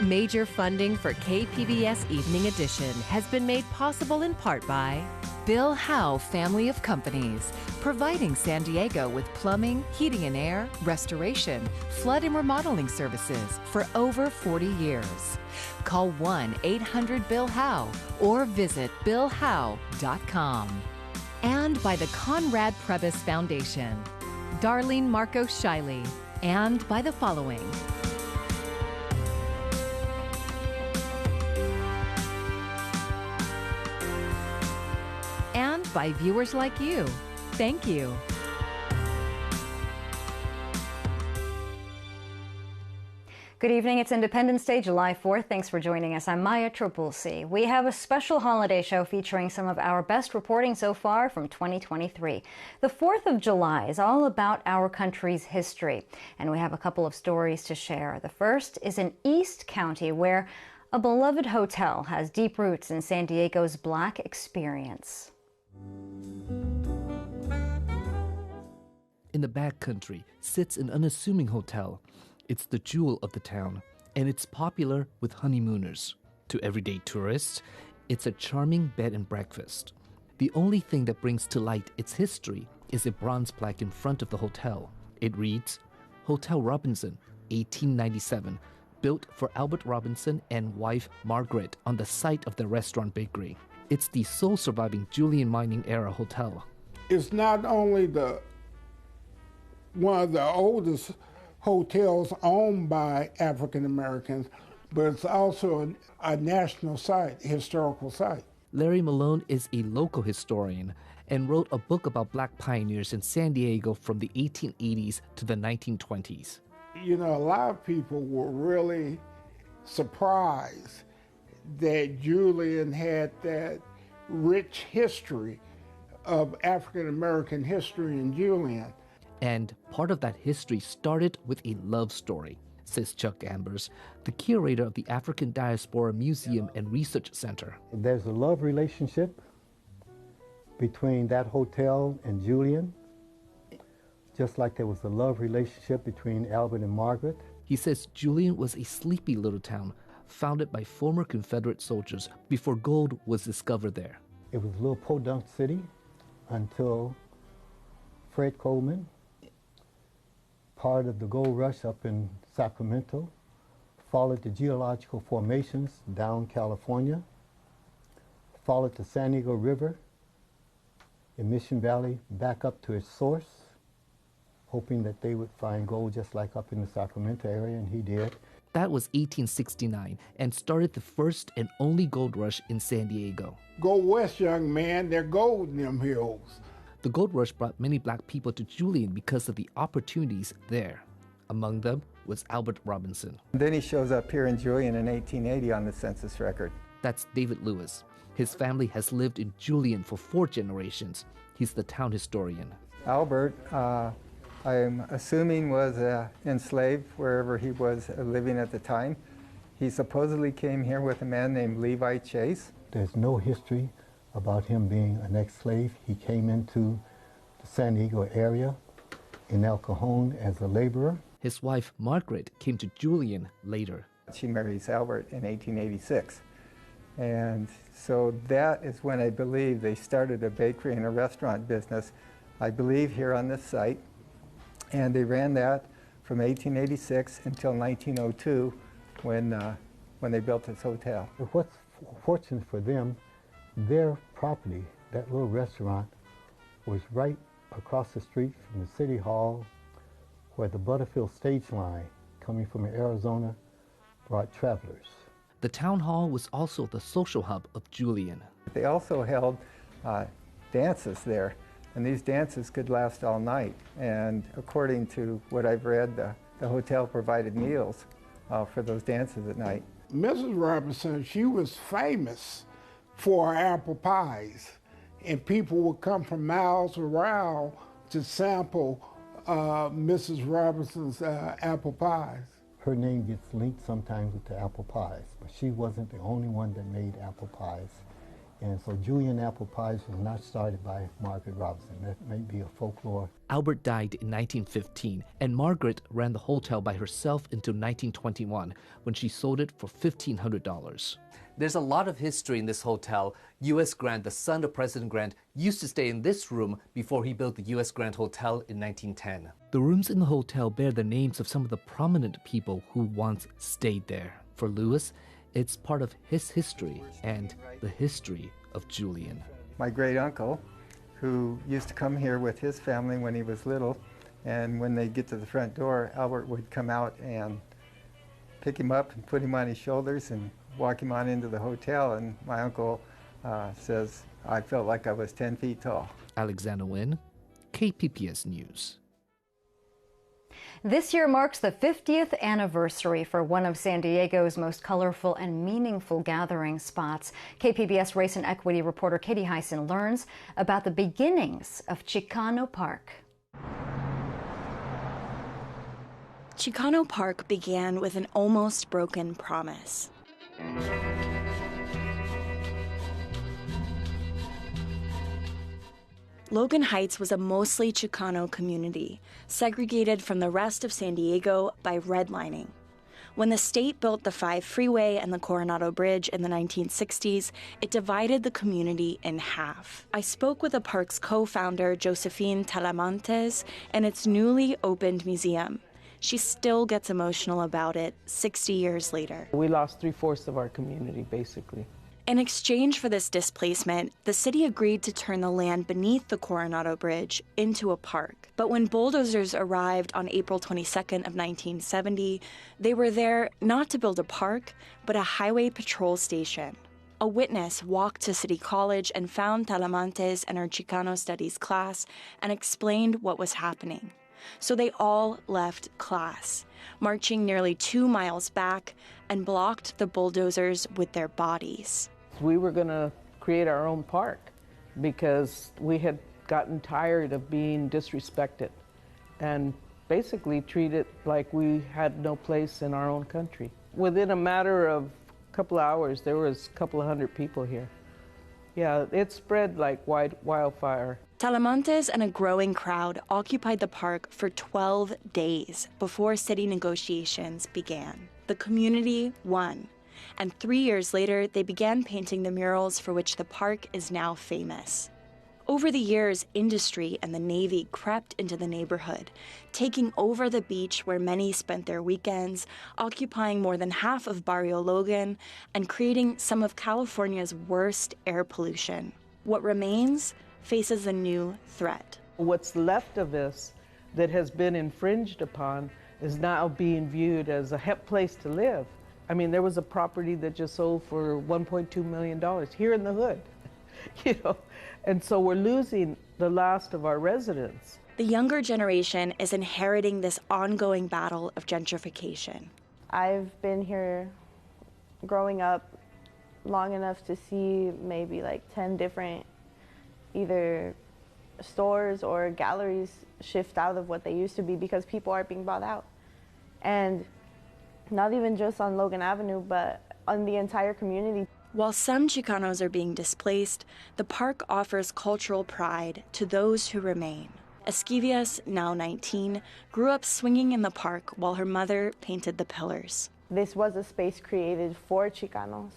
Major funding for KPBS Evening Edition has been made possible in part by Bill Howe Family of Companies, providing San Diego with plumbing, heating and air, restoration, flood and remodeling services for over 40 years. Call 1-800-BILL-HOWE or visit billhowe.com. And by the Conrad Prebys Foundation, Darlene Marco Shiley, and by the following. And by viewers like you. Thank you. Good evening. It's Independence Day, July 4th. Thanks for joining us. I'm Maya Trabulsi. We have a special holiday show featuring some of our best reporting so far from 2023. The 4th of July is all about our country's history, and we have a couple of stories to share. The first is in East County, where a beloved hotel has deep roots in San Diego's Black experience. In the backcountry sits an unassuming hotel. It's the jewel of the town, and it's popular with honeymooners. To everyday tourists, it's a charming bed and breakfast. The only thing that brings to light its history is a bronze plaque in front of the hotel. It reads, Hotel Robinson, 1897, built for Albert Robinson and wife Margaret on the site of the restaurant bakery. It's the sole surviving Julian mining era hotel. It's not only one of the oldest hotels owned by African Americans, but it's also a national site, historical site. Larry Malone is a local historian and wrote a book about Black pioneers in San Diego from the 1880s to the 1920s. You know, a lot of people were really surprised that Julian had that rich history of African American history in Julian. And part of that history started with a love story, says Chuck Ambers, the curator of the African Diaspora Museum and Research Center. There's a love relationship between that hotel and Julian, just like there was a love relationship between Albert and Margaret. He says Julian was a sleepy little town founded by former Confederate soldiers before gold was discovered there. It was a little podunk city until Fred Coleman, part of the gold rush up in Sacramento, followed the geological formations down California, followed the San Diego River in Mission Valley back up to its source, hoping that they would find gold just like up in the Sacramento area, and he did. That was 1869 and started the first and only gold rush in San Diego. Go west, young man, there's gold in them hills. The gold rush brought many black people to Julian because of the opportunities there. Among them was Albert Robinson. Then he shows up here in Julian in 1880 on the census record. That's David Lewis. His family has lived in Julian for 4 generations. He's the town historian. Albert, I'm assuming, was enslaved wherever he was living at the time. He supposedly came here with a man named Levi Chase. There's no history about him being an ex-slave. He came into the San Diego area in El Cajon as a laborer. His wife, Margaret, came to Julian later. She marries Albert in 1886. And so that is when I believe they started a bakery and a restaurant business, I believe here on this site. And they ran that from 1886 until 1902 when they built this hotel. What's fortunate for them, their property, that little restaurant, was right across the street from the City Hall where the Butterfield stage line coming from Arizona brought travelers. The town hall was also the social hub of Julian. They also held dances there, and these dances could last all night. And according to what I've read, the hotel provided meals for those dances at night. Mrs. Robinson, she was famous for her apple pies, and people would come from miles around to sample Mrs. Robinson's apple pies. Her name gets linked sometimes with the apple pies, but she wasn't the only one that made apple pies And so Julian apple pies was not started by Margaret Robinson. That may be a folklore. Albert died in 1915, and Margaret ran the hotel by herself until 1921, when she sold it for $1,500. There's a lot of history in this hotel. U.S. Grant, the son of President Grant, used to stay in this room before he built the U.S. Grant Hotel in 1910. The rooms in the hotel bear the names of some of the prominent people who once stayed there. For Lewis, it's part of his history and the history of Julian. My great uncle, who used to come here with his family when he was little, and when they get to the front door, Albert would come out and pick him up and put him on his shoulders and walk him on into the hotel. And my uncle says, I felt like I was 10 feet tall. Alexander Nguyen, KPBS News. This year marks the 50th anniversary for one of San Diego's most colorful and meaningful gathering spots. KPBS race and equity reporter Katie Hyson learns about the beginnings of Chicano Park. Chicano Park began with an almost broken promise. Logan Heights was a mostly Chicano community, segregated from the rest of San Diego by redlining. When the state built the 5 freeway and the Coronado Bridge in the 1960s, it divided the community in half. I spoke with the park's co-founder, Josephine Talamantes, and its newly opened museum. She still gets emotional about it 60 years later. We lost 3/4 of our community, basically. In exchange for this displacement, the city agreed to turn the land beneath the Coronado Bridge into a park. But when bulldozers arrived on April 22nd of 1970, they were there not to build a park, but a highway patrol station. A witness walked to City College and found Talamantes and her Chicano Studies class and explained what was happening. So they all left class, marching nearly 2 miles back, and blocked the bulldozers with their bodies. We were going to create our own park because we had gotten tired of being disrespected and basically treated like we had no place in our own country. Within a matter of a couple of hours, there was a couple of hundred people here. Yeah, it spread like wildfire. Talamantes and a growing crowd occupied the park for 12 days before city negotiations began. The community won, and 3 years later, they began painting the murals for which the park is now famous. Over the years, industry and the Navy crept into the neighborhood, taking over the beach where many spent their weekends, occupying more than half of Barrio Logan, and creating some of California's worst air pollution. What remains faces a new threat. What's left of this that has been infringed upon is now being viewed as a hep place to live. I mean, there was a property that just sold for $1.2 million here in the hood, you know, and so we're losing the last of our residents. The younger generation is inheriting this ongoing battle of gentrification. I've been here growing up long enough to see maybe like 10 different either stores or galleries shift out of what they used to be because people are being bought out. And not even just on Logan Avenue, but on the entire community. While some Chicanos are being displaced, the park offers cultural pride to those who remain. Esquivias, now 19, grew up swinging in the park while her mother painted the pillars. This was a space created for Chicanos.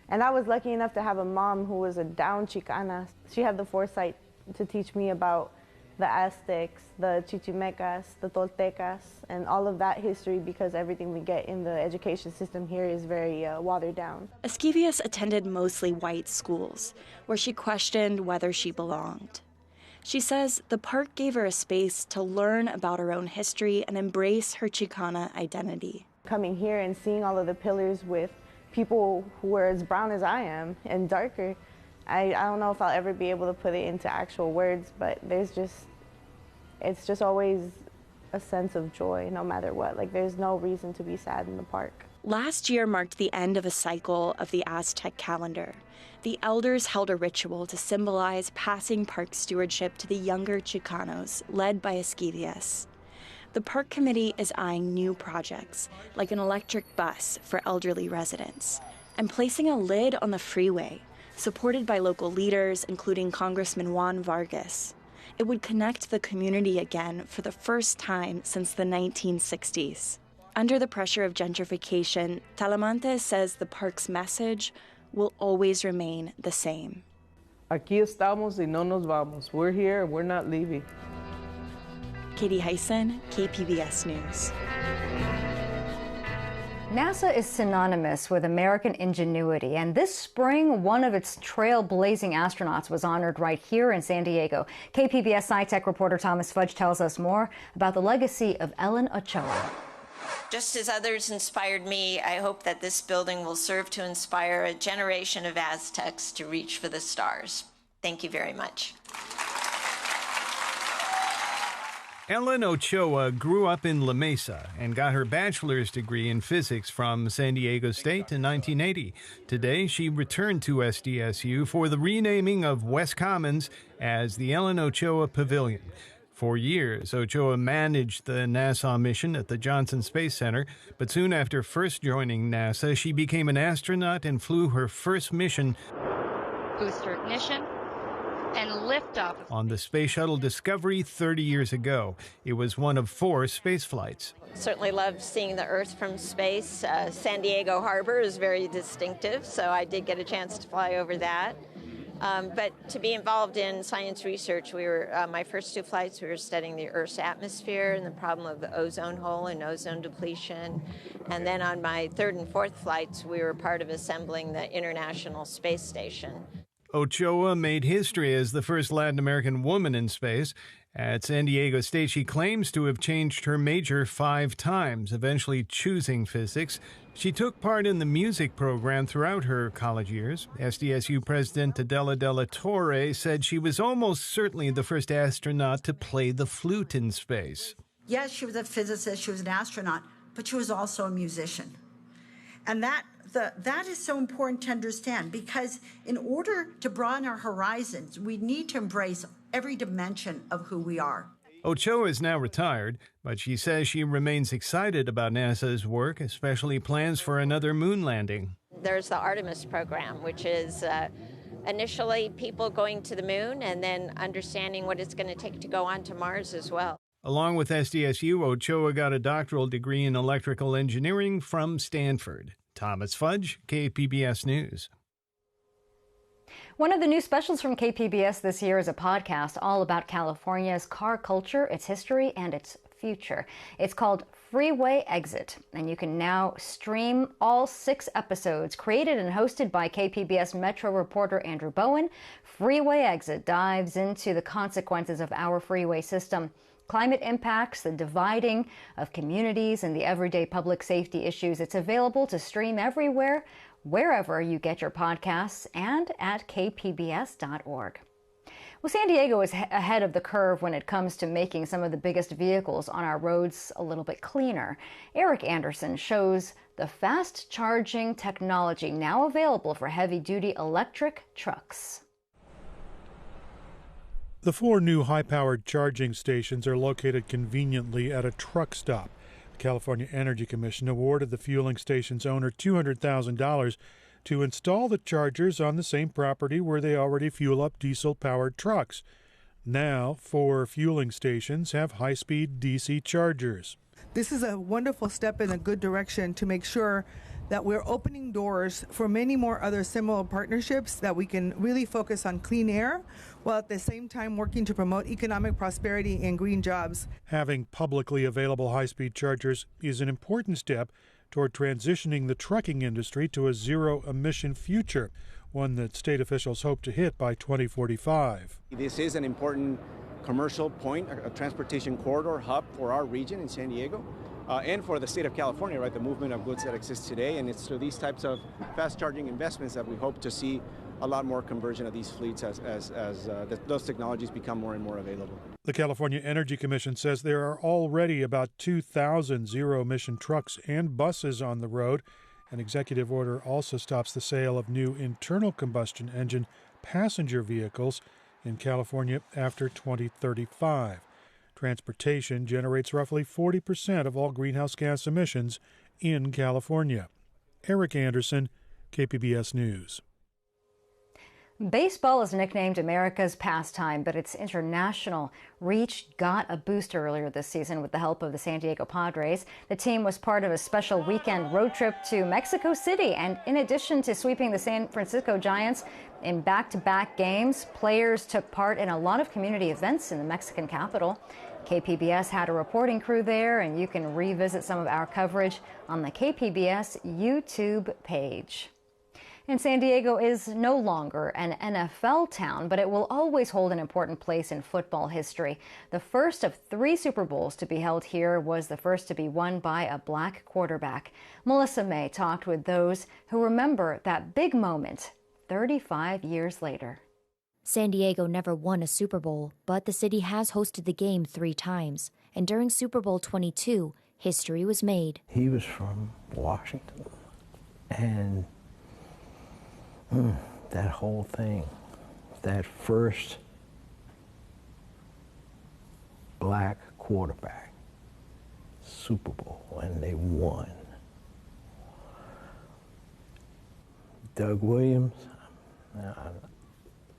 And I was lucky enough to have a mom who was a down Chicana. She had the foresight to teach me about the Aztecs, the Chichimecas, the Toltecas, and all of that history because everything we get in the education system here is very watered down. Esquivias attended mostly white schools, where she questioned whether she belonged. She says the park gave her a space to learn about her own history and embrace her Chicana identity. Coming here and seeing all of the pillars with people who were as brown as I am and darker, I don't know if I'll ever be able to put it into actual words, but it's just always a sense of joy no matter what. Like, there's no reason to be sad in the park. Last year marked the end of a cycle of the Aztec calendar. The elders held a ritual to symbolize passing park stewardship to the younger Chicanos, led by Esquivias. The park committee is eyeing new projects, like an electric bus for elderly residents, and placing a lid on the freeway supported by local leaders, including Congressman Juan Vargas. It would connect the community again for the first time since the 1960s. Under the pressure of gentrification, Talamantes says the park's message will always remain the same. Aquí estamos y no nos vamos. We're here and we're not leaving. Katie Hyson, KPBS News. NASA is synonymous with American ingenuity, and this spring, one of its trailblazing astronauts was honored right here in San Diego. KPBS SciTech reporter Thomas Fudge tells us more about the legacy of Ellen Ochoa. Just as others inspired me, I hope that this building will serve to inspire a generation of Aztecs to reach for the stars. Thank you very much. Ellen Ochoa grew up in La Mesa and got her bachelor's degree in physics from San Diego State in 1980. Today, she returned to SDSU for the renaming of West Commons as the Ellen Ochoa Pavilion. For years, Ochoa managed the NASA mission at the Johnson Space Center, but soon after first joining NASA, she became an astronaut and flew her first mission booster ignition and liftoff on the Space Shuttle Discovery 30 years ago. It was one of 4 space flights. Certainly loved seeing the Earth from space. San Diego Harbor is very distinctive, so I did get a chance to fly over that. But to be involved in science research, my first 2 flights, we were studying the Earth's atmosphere and the problem of the ozone hole and ozone depletion. And then on my 3rd and 4th flights, we were part of assembling the International Space Station. Ochoa made history as the first Latin American woman in space. At San Diego State, she claims to have changed her major 5 times, eventually choosing physics. She took part in the music program throughout her college years. SDSU President Adela de la Torre said she was almost certainly the first astronaut to play the flute in space. Yes, she was a physicist, she was an astronaut, but she was also a musician. And that is so important to understand, because in order to broaden our horizons, we need to embrace every dimension of who we are. Ochoa is now retired, but she says she remains excited about NASA's work, especially plans for another moon landing. There's the Artemis program, which is initially people going to the moon and then understanding what it's going to take to go on to Mars as well. Along with SDSU, Ochoa got a doctoral degree in electrical engineering from Stanford. Thomas Fudge, KPBS News. One of the new specials from KPBS this year is a podcast all about California's car culture, its history, and its future. It's called Freeway Exit, and you can now stream all 6 episodes created and hosted by KPBS Metro reporter Andrew Bowen. Freeway Exit dives into the consequences of our freeway system, climate impacts, the dividing of communities, and the everyday public safety issues. It's available to stream everywhere, wherever you get your podcasts, and at kpbs.org. Well, San Diego is ahead of the curve when it comes to making some of the biggest vehicles on our roads a little bit cleaner. Eric Anderson shows the fast charging technology now available for heavy-duty electric trucks. The 4 new high-powered charging stations are located conveniently at a truck stop. The California Energy Commission awarded the fueling station's owner $200,000 to install the chargers on the same property where they already fuel up diesel-powered trucks. Now, 4 fueling stations have high-speed DC chargers. This is a wonderful step in a good direction to make sure that we're opening doors for many more other similar partnerships, that we can really focus on clean air while at the same time working to promote economic prosperity and green jobs. Having publicly available high-speed chargers is an important step toward transitioning the trucking industry to a zero-emission future, one that state officials hope to hit by 2045. This is an important commercial point, a transportation corridor hub for our region in San Diego. And for the state of California, right, the movement of goods that exists today. And it's through these types of fast charging investments that we hope to see a lot more conversion of these fleets as those technologies become more and more available. The California Energy Commission says there are already about 2,000 zero-emission trucks and buses on the road. An executive order also stops the sale of new internal combustion engine passenger vehicles in California after 2035. Transportation generates roughly 40% of all greenhouse gas emissions in California. Eric Anderson, KPBS News. Baseball is nicknamed America's pastime, but its international reach got a boost earlier this season with the help of the San Diego Padres. The team was part of a special weekend road trip to Mexico City, and in addition to sweeping the San Francisco Giants in back-to-back games, players took part in a lot of community events in the Mexican capital. KPBS had a reporting crew there, and you can revisit some of our coverage on the KPBS YouTube page. And San Diego is no longer an NFL town, but it will always hold an important place in football history. The first of 3 Super Bowls to be held here was the first to be won by a black quarterback. Melissa May talked with those who remember that big moment 35 years later. San Diego never won a Super Bowl, but the city has hosted the game 3 times. And during Super Bowl 22, history was made. He was from Washington, and that whole thing, that first black quarterback, Super Bowl, and they won. Doug Williams,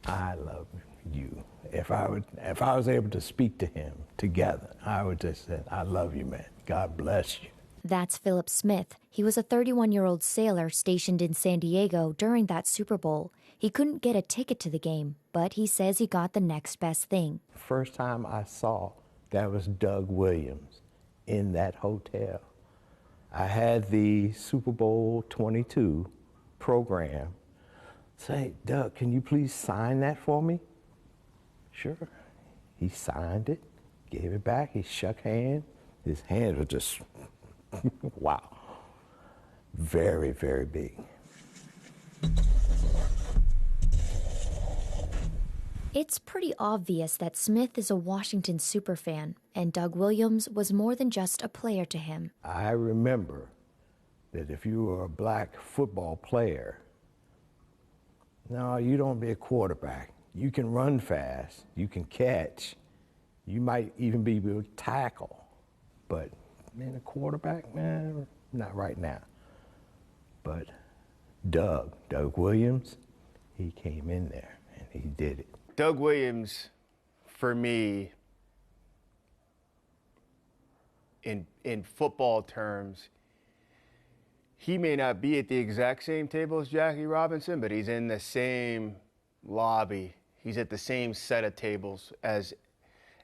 I love you. If I was able to speak to him together, I would just say, I love you, man. God bless you. That's Philip Smith. He was a 31-year-old sailor stationed in San Diego during that Super Bowl. He couldn't get a ticket to the game, but he says he got the next best thing. First time I saw that was Doug Williams in that hotel. I had the Super Bowl 22 program say, Doug, can you please sign that for me? Sure. He signed it, gave it back, he shook hands. His hands were just, wow. Very, very big. It's pretty obvious that Smith is a Washington superfan, and Doug Williams was more than just a player to him. I remember that if you were a black football player, no, you don't be a quarterback. You can run fast, you can catch, you might even be able to tackle, but man, a quarterback, man, not right now. But Doug Williams, he came in there and he did it. Doug Williams, for me, in football terms, he may not be at the exact same table as Jackie Robinson, but he's in the same lobby. He's at the same set of tables as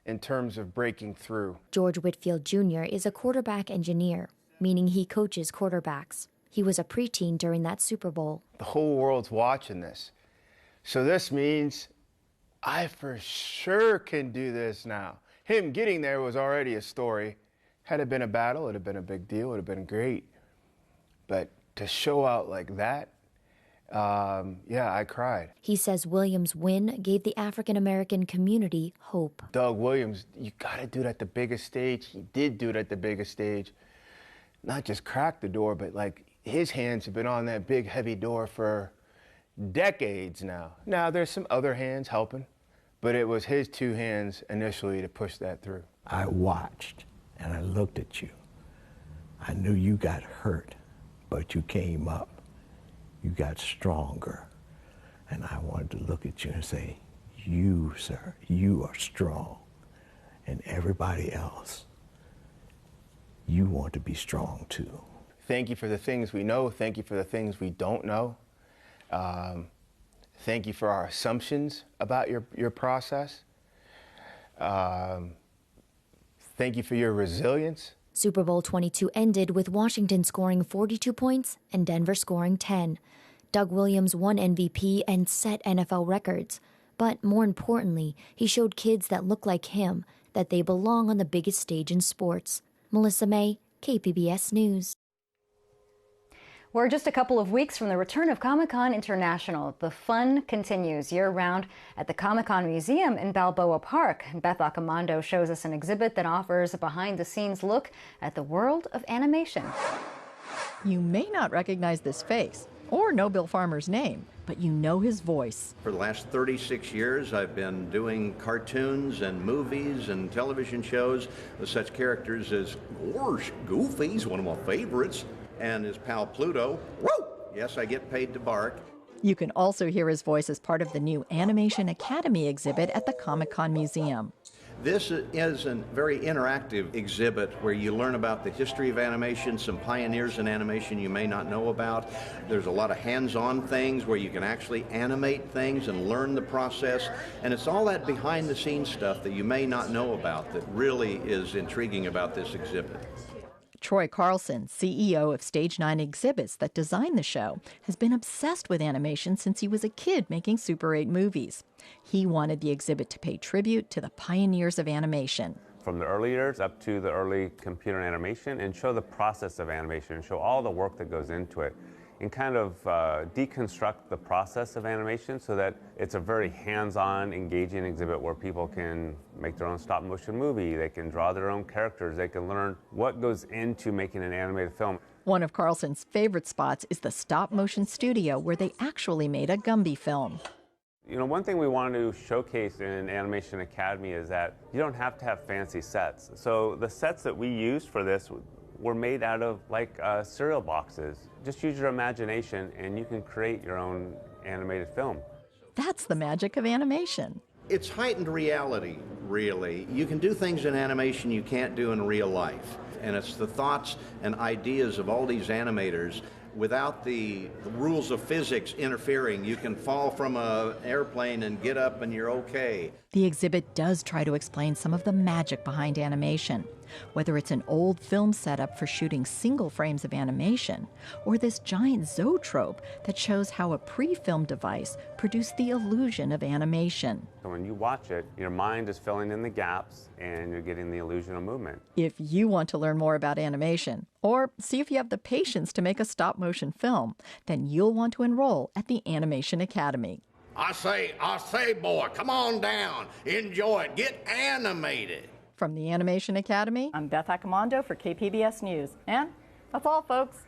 in terms of breaking through. George Whitfield Jr. is a quarterback engineer, meaning he coaches quarterbacks. He was a preteen during that Super Bowl. The whole world's watching this. So this means I for sure can do this now. Him getting there was already a story. Had it been a battle, it would have been a big deal, it would have been great. But to show out like that, yeah, I cried. He says Williams' win gave the African-American community hope. Doug Williams, you got to do it at the biggest stage. He did do it at the biggest stage. Not just crack the door, but like his hands have been on that big, heavy door for decades now. Now, there's some other hands helping, but it was his 2 hands initially to push that through. I watched and I looked at you. I knew you got hurt, but you came up. You got stronger. And I wanted to look at you and say, you, sir, you are strong. And everybody else, you want to be strong too. Thank you for the things we know. Thank you for the things we don't know. Thank you for our assumptions about your process. Thank you for your resilience. Super Bowl 22 ended with Washington scoring 42 points and Denver scoring 10. Doug Williams won MVP and set NFL records. But more importantly, he showed kids that look like him that they belong on the biggest stage in sports. Melissa May, KPBS News. We're just a couple of weeks from the return of Comic-Con International. The fun continues year-round at the Comic-Con Museum in Balboa Park. Beth Accomando shows us an exhibit that offers a behind-the-scenes look at the world of animation. You may not recognize this face or know Bill Farmer's name, but you know his voice. For the last 36 years, I've been doing cartoons and movies and television shows with such characters as, gosh, Goofy's one of my favorites, and his pal Pluto. Woo! Yes, I get paid to bark. You can also hear his voice as part of the new Animation Academy exhibit at the Comic-Con Museum. This is a very interactive exhibit where you learn about the history of animation, some pioneers in animation you may not know about. There's a lot of hands-on things where you can actually animate things and learn the process. And it's all that behind-the-scenes stuff that you may not know about that really is intriguing about this exhibit. Troy Carlson, CEO of Stage 9 Exhibits that designed the show, has been obsessed with animation since he was a kid making Super 8 movies. He wanted the exhibit to pay tribute to the pioneers of animation. From the early years up to the early computer animation, and show the process of animation, and show all the work that goes into it, and kind of deconstruct the process of animation so that it's a very hands-on, engaging exhibit where people can make their own stop-motion movie, they can draw their own characters, they can learn what goes into making an animated film. One of Carlson's favorite spots is the stop-motion studio where they actually made a Gumby film. You know, one thing we want to showcase in Animation Academy is that you don't have to have fancy sets. So the sets that we used for this were made out of like cereal boxes. Just use your imagination and you can create your own animated film. That's the magic of animation. It's heightened reality, really. You can do things in animation you can't do in real life. And it's the thoughts and ideas of all these animators. Without the rules of physics interfering, you can fall from an airplane and get up and you're okay. The exhibit does try to explain some of the magic behind animation, whether it's an old film setup for shooting single frames of animation, or this giant zoetrope that shows how a pre-filmed device produced the illusion of animation. So when you watch it, your mind is filling in the gaps and you're getting the illusion of movement. If you want to learn more about animation, or see if you have the patience to make a stop-motion film, then you'll want to enroll at the Animation Academy. I say, boy, come on down, enjoy it, get animated. From the Animation Academy, I'm Beth Accomando for KPBS News. And that's all, folks.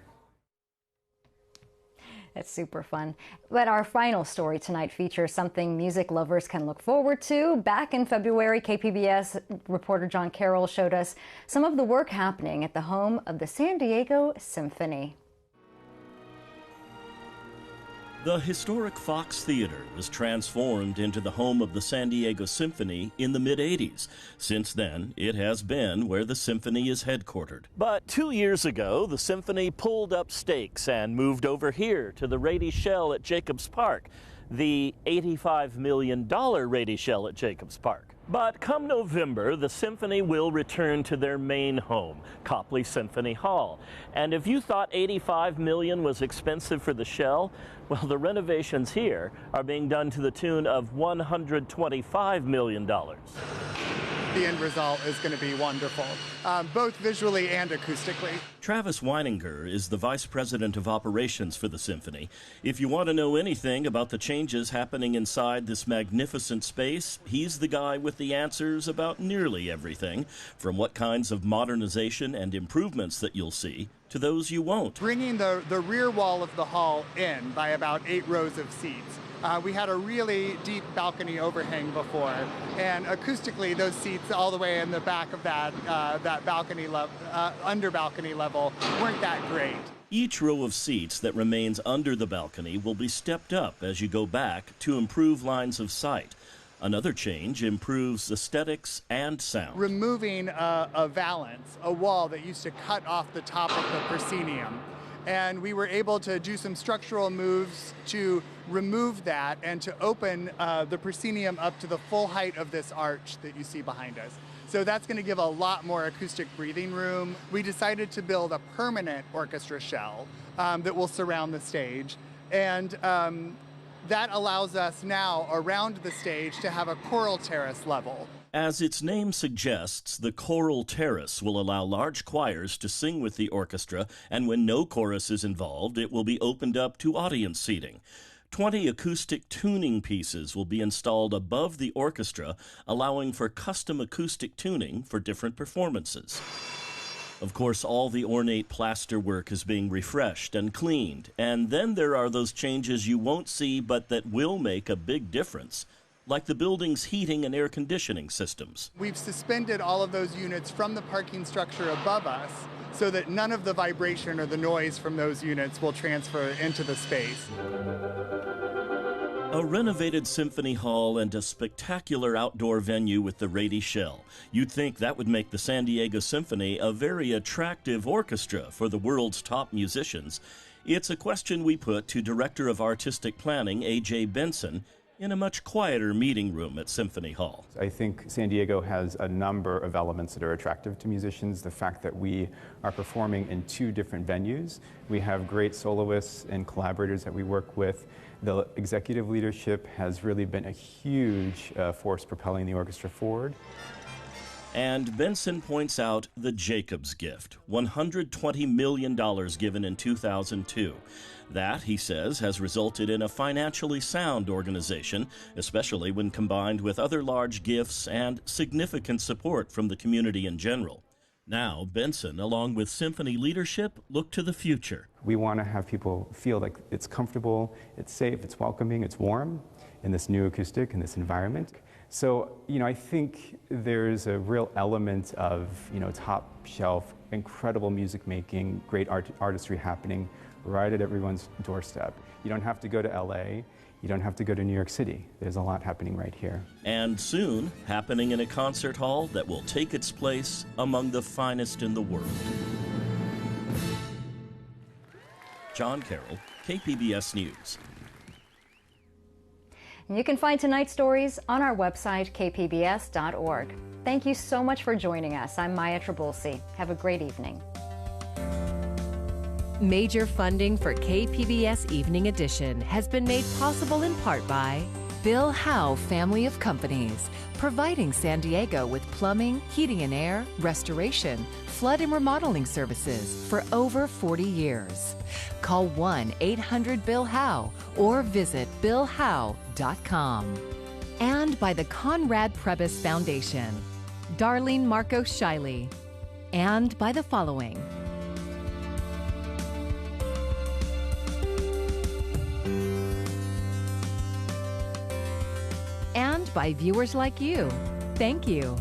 It's super fun. But our final story tonight features something music lovers can look forward to. Back in February, KPBS reporter John Carroll showed us some of the work happening at the home of the San Diego Symphony. The historic Fox Theater was transformed into the home of the San Diego Symphony in the mid-'80s. Since then, it has been where the symphony is headquartered. But 2 years ago, the symphony pulled up stakes and moved over here to the Rady Shell at Jacobs Park, the $85 million Rady Shell at Jacobs Park. But come November, the symphony will return to their main home, Copley Symphony Hall. And if you thought $85 million was expensive for the shell, well, the renovations here are being done to the tune of $125 million. The end result is going to be wonderful, both visually and acoustically. Travis Weininger is the Vice President of Operations for the Symphony. If you want to know anything about the changes happening inside this magnificent space, he's the guy with the answers about nearly everything, from what kinds of modernization and improvements that you'll see to those you won't. Bringing the rear wall of the hall in by about 8 rows of seats. We had a really deep balcony overhang before, and acoustically, those seats all the way in the back of that balcony under balcony level weren't that great. Each row of seats that remains under the balcony will be stepped up as you go back to improve lines of sight. Another change improves aesthetics and sound. Removing a valance, a wall that used to cut off the top of the proscenium. And we were able to do some structural moves to remove that and to open the proscenium up to the full height of this arch that you see behind us. So that's going to give a lot more acoustic breathing room. We decided to build a permanent orchestra shell that will surround the stage. And that allows us now around the stage to have a choral terrace level. As its name suggests, the choral terrace will allow large choirs to sing with the orchestra, and when no chorus is involved, it will be opened up to audience seating. 20 acoustic tuning pieces will be installed above the orchestra, allowing for custom acoustic tuning for different performances. Of course, all the ornate plaster work is being refreshed and cleaned, and then there are those changes you won't see but that will make a big difference, like the building's heating and air conditioning systems. We've suspended all of those units from the parking structure above us so that none of the vibration or the noise from those units will transfer into the space. A renovated symphony hall and a spectacular outdoor venue with the Rady Shell. You'd think that would make the San Diego Symphony a very attractive orchestra for the world's top musicians. It's a question we put to Director of Artistic Planning, A.J. Benson, in a much quieter meeting room at Symphony Hall. I think San Diego has a number of elements that are attractive to musicians. The fact that we are performing in 2 different venues. We have great soloists and collaborators that we work with. The executive leadership has really been a huge force propelling the orchestra forward. And Benson points out the Jacobs gift, $120 million given in 2002. That, he says, has resulted in a financially sound organization, especially when combined with other large gifts and significant support from the community in general. Now, Benson, along with symphony leadership, look to the future. We want to have people feel like it's comfortable, it's safe, it's welcoming, it's warm in this new acoustic, in this environment. So, I think there's a real element of, top shelf, incredible music making, great artistry happening right at everyone's doorstep. You don't have to go to LA. You don't have to go to New York City. There's a lot happening right here. And soon, happening in a concert hall that will take its place among the finest in the world. John Carroll, KPBS News. You can find tonight's stories on our website, kpbs.org. Thank you so much for joining us. I'm Maya Trabulsi. Have a great evening. Major funding for KPBS Evening Edition has been made possible in part by Bill Howe Family of Companies, providing San Diego with plumbing, heating and air, restoration, flood and remodeling services for over 40 years. Call 1-800-BILL-HOWE or visit billhowe.com. And by the Conrad Prebys Foundation, Darlene Marcos Shiley. And by the following: and by viewers like you. Thank you.